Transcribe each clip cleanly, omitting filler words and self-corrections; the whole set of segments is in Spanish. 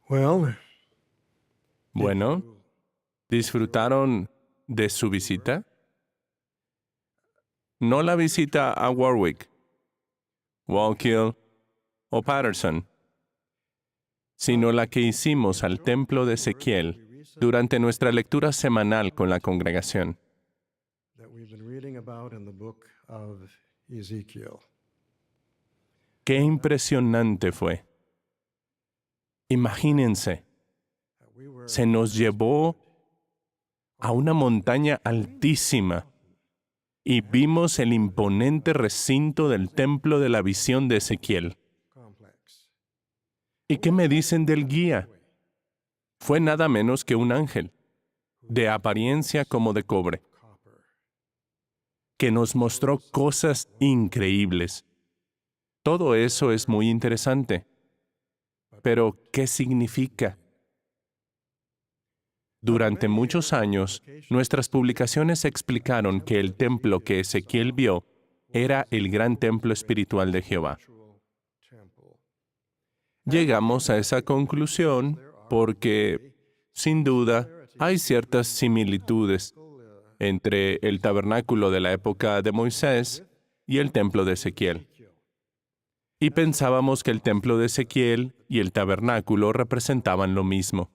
Well, Bueno, ¿disfrutaron de su visita? No la visita a Warwick, Wallkill o Patterson, sino la que hicimos al templo de Ezequiel durante nuestra lectura semanal con la congregación. that we've been reading about in the book of Ezekiel. ¡Qué impresionante fue! Imagínense, We were se nos llevó a una montaña altísima y vimos el imponente recinto del templo de la visión de Ezequiel. complex. ¿Y qué me dicen del guía? Fue nada menos que un ángel, de apariencia como de cobre, Copper. que nos mostró cosas increíbles. Todo eso es muy interesante. Pero, ¿qué significa? Durante muchos años, nuestras publicaciones explicaron que el templo que Ezequiel vio era el gran templo espiritual de Jehová. Temple. Llegamos a esa conclusión porque, sin duda, hay ciertas similitudes entre el tabernáculo de la época de Moisés y el templo de Ezequiel. Y pensábamos que el templo de Ezequiel y el tabernáculo representaban lo mismo.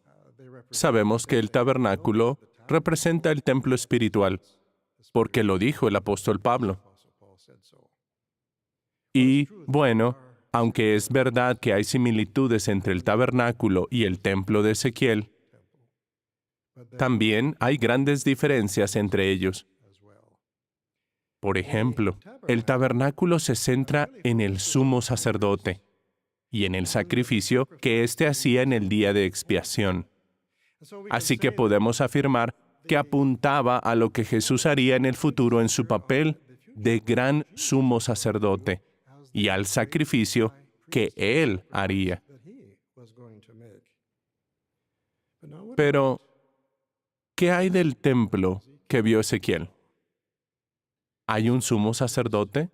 Sabemos que el tabernáculo representa el templo espiritual, porque lo dijo el apóstol Pablo. Y, bueno, aunque es verdad que hay similitudes entre el tabernáculo y el templo de Ezequiel, también hay grandes diferencias entre ellos. Por ejemplo, el tabernáculo se centra en el sumo sacerdote y en el sacrificio que éste hacía en el día de expiación. Así que podemos afirmar que apuntaba a lo que Jesús haría en el futuro en su papel de gran sumo sacerdote y al sacrificio que Él haría. That he was going to make. But now what Pero, ¿qué hay del templo que vio Ezequiel? ¿Hay un sumo sacerdote?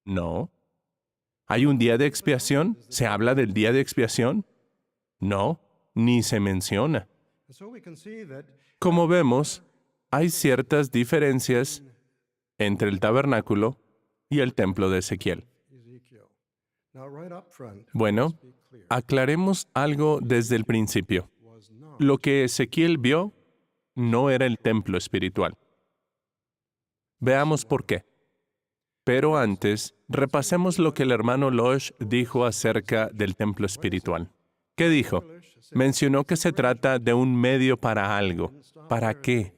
No. ¿Hay un día de expiación? ¿Se habla del día de expiación? No, ni se menciona. And so we can see that Como vemos, hay ciertas diferencias entre el tabernáculo y el templo de Ezequiel. Ezekiel. Now right up front, Bueno, be clear, aclaremos algo desde el principio. was not Lo que Ezequiel vio no era el templo espiritual. Veamos por qué. Pero antes, repasemos lo que el hermano Loesch dijo acerca del templo espiritual. ¿Qué dijo? Mencionó que se trata de un medio para algo. ¿Para qué?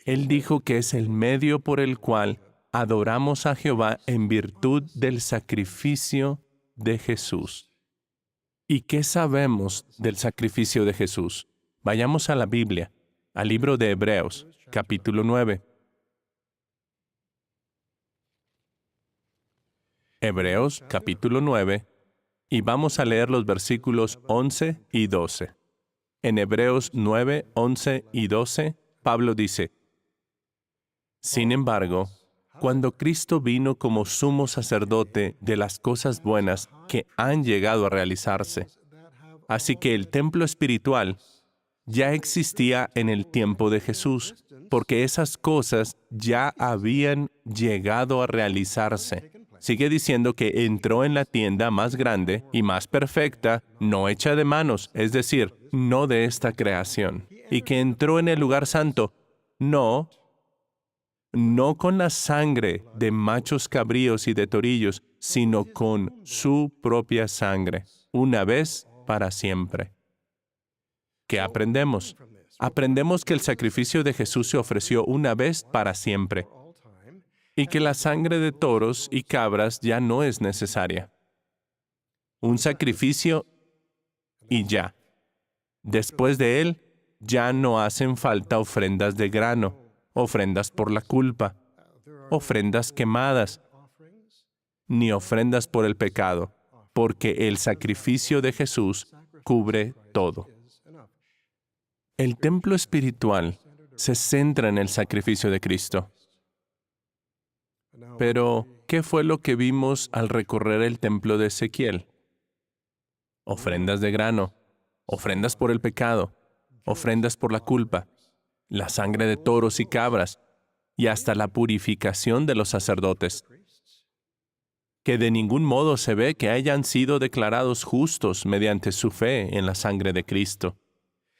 Él dijo que es el medio por el cual adoramos a Jehová en virtud del sacrificio de Jesús. ¿Y qué sabemos del sacrificio de Jesús? Vayamos a la Biblia, al libro de Hebreos, capítulo 9. Hebreos, capítulo 9, y vamos a leer los versículos 11 y 12. En Hebreos 9, 11 y 12, Pablo dice, sin embargo, cuando Cristo vino como sumo sacerdote de las cosas buenas que han llegado a realizarse, así que el templo espiritual ya existía en el tiempo de Jesús, porque esas cosas ya habían llegado a realizarse. Sigue diciendo que entró en la tienda más grande y más perfecta, no hecha de manos, es decir, no de esta creación, y que entró en el lugar santo, no con la sangre de machos cabríos y de torillos, sino con su propia sangre, una vez para siempre. ¿Qué aprendemos? Aprendemos que el sacrificio de Jesús se ofreció una vez para siempre all time, y que la sangre de toros y cabras ya no es necesaria. Un sacrificio y ya. Después de él, ya no hacen falta ofrendas de grano, ofrendas por la culpa, ofrendas quemadas, offerings, ni ofrendas por el pecado, porque el sacrificio de Jesús cubre todo. is enough. El templo espiritual se centra en el sacrificio de Cristo. And now Pero, ¿qué fue lo que vimos al recorrer el templo de Ezequiel? ofrendas de grano, ofrendas por el pecado, ofrendas por la culpa, la sangre de toros y cabras, y hasta la purificación de los sacerdotes, que de ningún modo se ve que hayan sido declarados justos mediante su fe en la sangre de Cristo.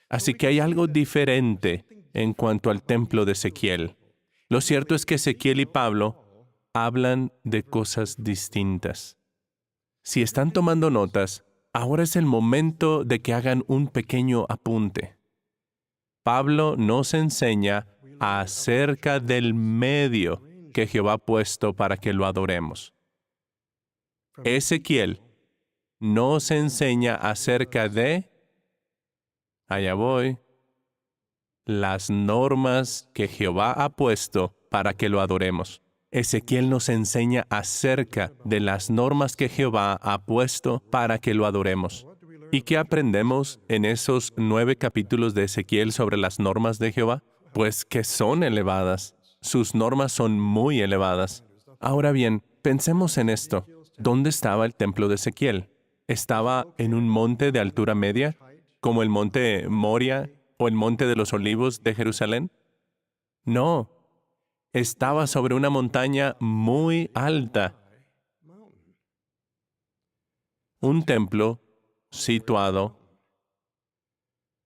Así que hay algo diferente en cuanto al templo de Ezequiel. Lo cierto es que Ezequiel y Pablo hablan de cosas distintas. Si están tomando notas, ahora es el momento de que hagan un pequeño apunte. Pablo nos enseña acerca del medio que Jehová ha puesto para que lo adoremos. Ezequiel nos enseña acerca de, allá voy, las normas que Jehová ha puesto para que lo adoremos. Ezequiel nos enseña acerca de las normas que Jehová ha puesto para que lo adoremos. ¿Y qué aprendemos en esos 9 capítulos de Ezequiel sobre las normas de Jehová? Pues que son elevadas. Sus normas son muy elevadas. Ahora bien, pensemos en esto. ¿Dónde estaba el templo de Ezequiel? ¿Estaba en un monte de altura media, como el monte Moria o el monte de los Olivos de Jerusalén? No. Estaba sobre una montaña muy alta. Un templo situado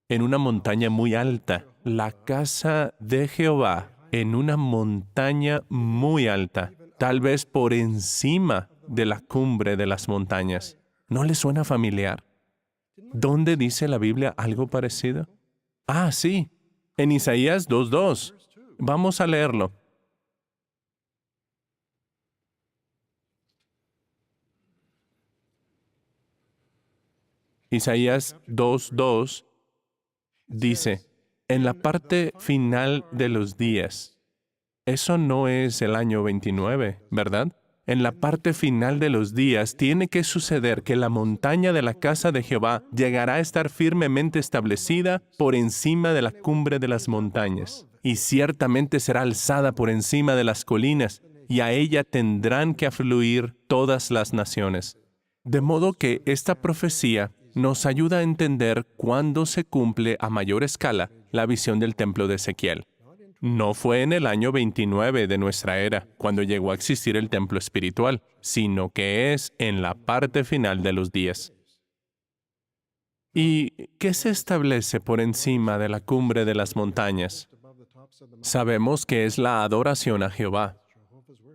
en una montaña muy alta. La casa de Jehová en una montaña muy alta, tal vez por encima de la cumbre de las montañas. ¿No le suena familiar? ¿Dónde dice la Biblia algo parecido? Ah, sí, en Isaías 2:2. Vamos a leerlo. Isaías 2:2 dice, en la parte final de los días. Eso no es el año 29, ¿verdad? En la parte final de los días tiene que suceder que la montaña de la casa de Jehová llegará a estar firmemente establecida por encima de la cumbre de las montañas, y ciertamente será alzada por encima de las colinas, y a ella tendrán que afluir todas las naciones. De modo que esta profecía nos ayuda a entender cuándo se cumple a mayor escala la visión del templo de Ezequiel. No fue en el año 29 de nuestra era, cuando llegó a existir el templo espiritual, sino que es en la parte final de los días. ¿Y qué se establece por encima de la cumbre de las montañas? Sabemos que es la adoración a Jehová.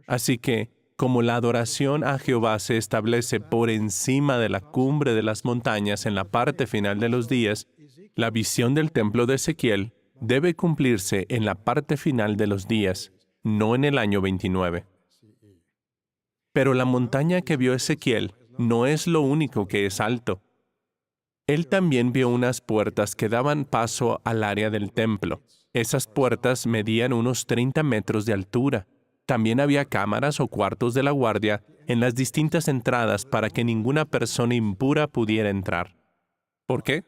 Así que, como la adoración a Jehová se establece por encima de la cumbre de las montañas en la parte final de los días, la visión del templo de Ezequiel debe cumplirse en la parte final de los días, no en el año 29. Pero la montaña que vio Ezequiel no es lo único que es alto. Él también vio unas puertas que daban paso al área del templo. Esas puertas medían unos 30 metros de altura. También había cámaras o cuartos de la guardia en las distintas entradas para que ninguna persona impura pudiera entrar. ¿Por qué?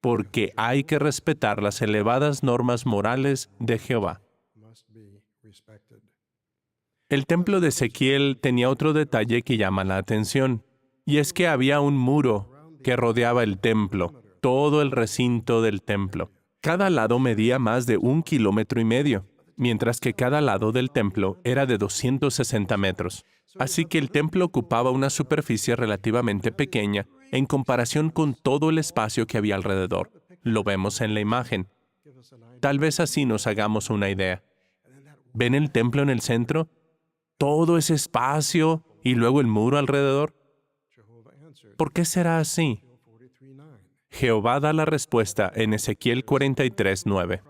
Porque hay que respetar las elevadas normas morales de Jehová. El templo de Ezequiel tenía otro detalle que llama la atención, y es que había un muro que rodeaba el templo, todo el recinto del templo. Cada lado medía más de 1,5 kilómetros, mientras que cada lado del templo era de 260 metros. Así que el templo ocupaba una superficie relativamente pequeña en comparación con todo el espacio que había alrededor. Lo vemos en la imagen. Tal vez así nos hagamos una idea. ¿Ven el templo en el centro? Todo ese espacio y luego el muro alrededor. ¿Por qué será así? Jehová da la respuesta en Ezequiel 43:9.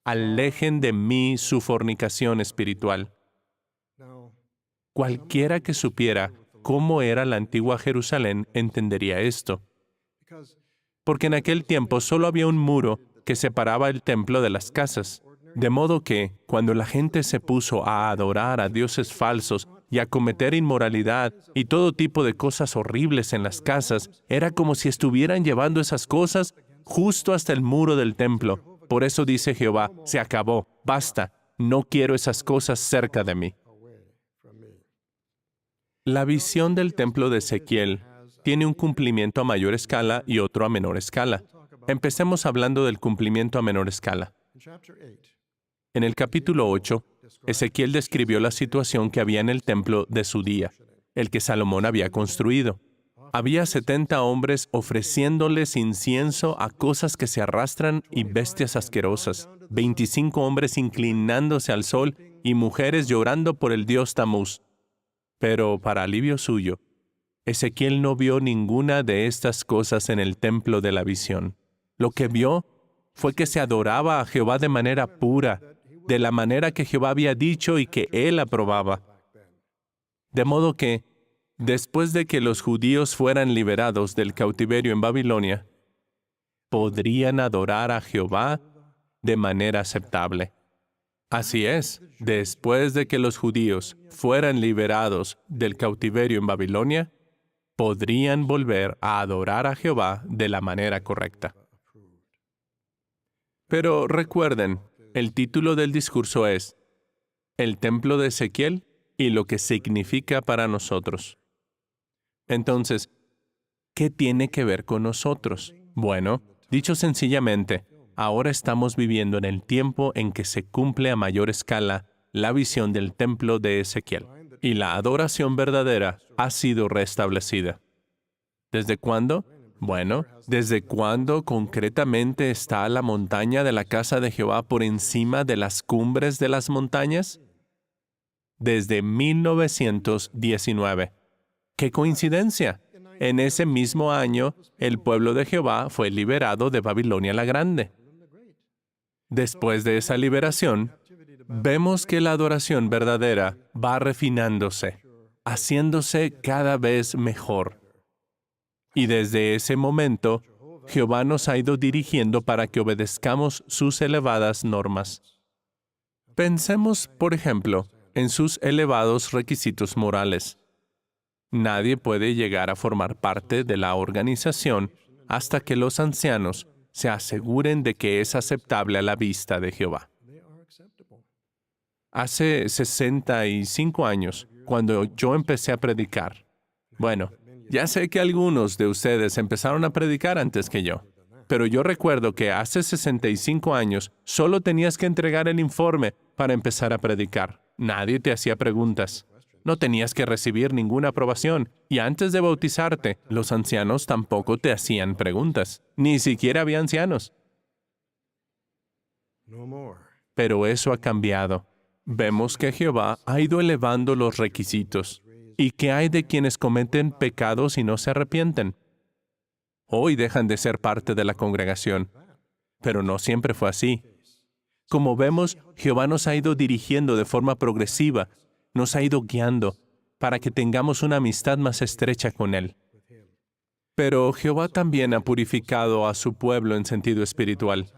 Alejen de mí su fornicación espiritual. Cualquiera que supiera cómo era la antigua Jerusalén entendería esto. Porque en aquel tiempo solo había un muro que separaba el templo de las casas. De modo que, cuando la gente se puso a adorar a dioses falsos y a cometer inmoralidad y todo tipo de cosas horribles en las casas, era como si estuvieran llevando esas cosas justo hasta el muro del templo. Por eso dice Jehová, se acabó, basta, no quiero esas cosas cerca de mí. La visión del templo de Ezequiel tiene un cumplimiento a mayor escala y otro a menor escala. Empecemos hablando del cumplimiento a menor escala. En el capítulo 8, Ezequiel describió la situación que había en el templo de su día, el que Salomón había construido. Había 70 hombres ofreciéndoles incienso a cosas que se arrastran y bestias asquerosas, 25 hombres inclinándose al sol y mujeres llorando por el dios Tamuz. Pero, para alivio suyo, Ezequiel no vio ninguna de estas cosas en el templo de la visión. Lo que vio fue que se adoraba a Jehová de manera pura, de la manera que Jehová había dicho y que él aprobaba. De modo que, después de que los judíos fueran liberados del cautiverio en Babilonia, podrían adorar a Jehová de manera aceptable. Así es, después de que los judíos fueran liberados del cautiverio en Babilonia, podrían volver a adorar a Jehová de la manera correcta. Pero recuerden, el título del discurso es El templo de Ezequiel y lo que significa para nosotros. Entonces, ¿qué tiene que ver con nosotros? Bueno, dicho sencillamente, ahora estamos viviendo en el tiempo en que se cumple a mayor escala la visión del templo de Ezequiel, y la adoración verdadera ha sido restablecida. ¿Desde cuándo? Bueno, ¿desde cuándo concretamente está la montaña de la casa de Jehová por encima de las cumbres de las montañas? Desde 1919. ¡Qué coincidencia! En ese mismo año, el pueblo de Jehová fue liberado de Babilonia la Grande. Después de esa liberación, vemos que la adoración verdadera va refinándose, haciéndose cada vez mejor. Y desde ese momento, Jehová nos ha ido dirigiendo para que obedezcamos sus elevadas normas. Pensemos, por ejemplo, en sus elevados requisitos morales. Nadie puede llegar a formar parte de la organización hasta que los ancianos se aseguren de que es aceptable a la vista de Jehová. Hace 65 años, cuando yo empecé a predicar, bueno, ya sé que algunos de ustedes empezaron a predicar antes que yo, pero yo recuerdo que hace 65 años solo tenías que entregar el informe para empezar a predicar. Nadie te hacía preguntas. No tenías que recibir ninguna aprobación. Y antes de bautizarte, los ancianos tampoco te hacían preguntas. Ni siquiera había ancianos. Pero eso ha cambiado. Vemos que Jehová ha ido elevando los requisitos. ¿Y qué hay de quienes cometen pecados y no se arrepienten? Hoy dejan de ser parte de la congregación. Pero no siempre fue así. Como vemos, Jehová nos ha ido dirigiendo de forma progresiva, nos ha ido guiando para que tengamos una amistad más estrecha con Él. Pero Jehová también ha purificado a su pueblo en sentido espiritual.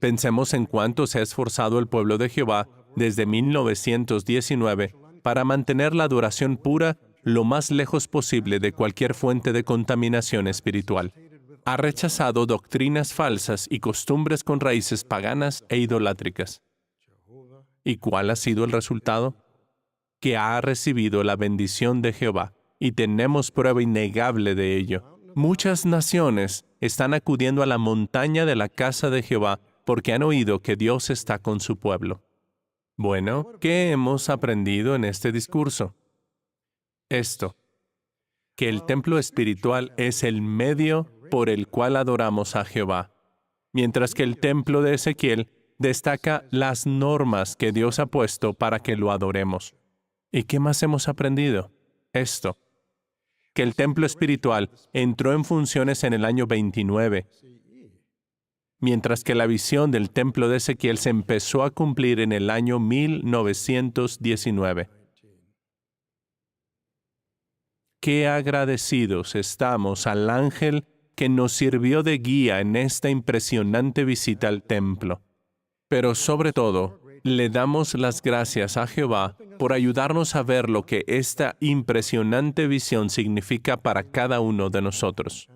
Pensemos en cuánto se ha esforzado el pueblo de Jehová desde 1919 para mantener la adoración pura lo más lejos posible de cualquier fuente de contaminación espiritual. Ha rechazado doctrinas falsas y costumbres con raíces paganas e idolátricas. ¿Y cuál ha sido el resultado? Que ha recibido la bendición de Jehová, y tenemos prueba innegable de ello. Muchas naciones están acudiendo a la montaña de la casa de Jehová porque han oído que Dios está con su pueblo. Bueno, ¿qué hemos aprendido en este discurso? Esto, que el templo espiritual es el medio por el cual adoramos a Jehová, mientras que el templo de Ezequiel destaca las normas que Dios ha puesto para que lo adoremos. ¿Y qué más hemos aprendido? Esto, que el templo espiritual entró en funciones en el año 29, mientras que la visión del templo de Ezequiel se empezó a cumplir en el año 1919. Qué agradecidos estamos al ángel que nos sirvió de guía en esta impresionante visita al templo. Pero sobre todo, le damos las gracias a Jehová por ayudarnos a ver lo que esta impresionante visión significa para cada uno de nosotros.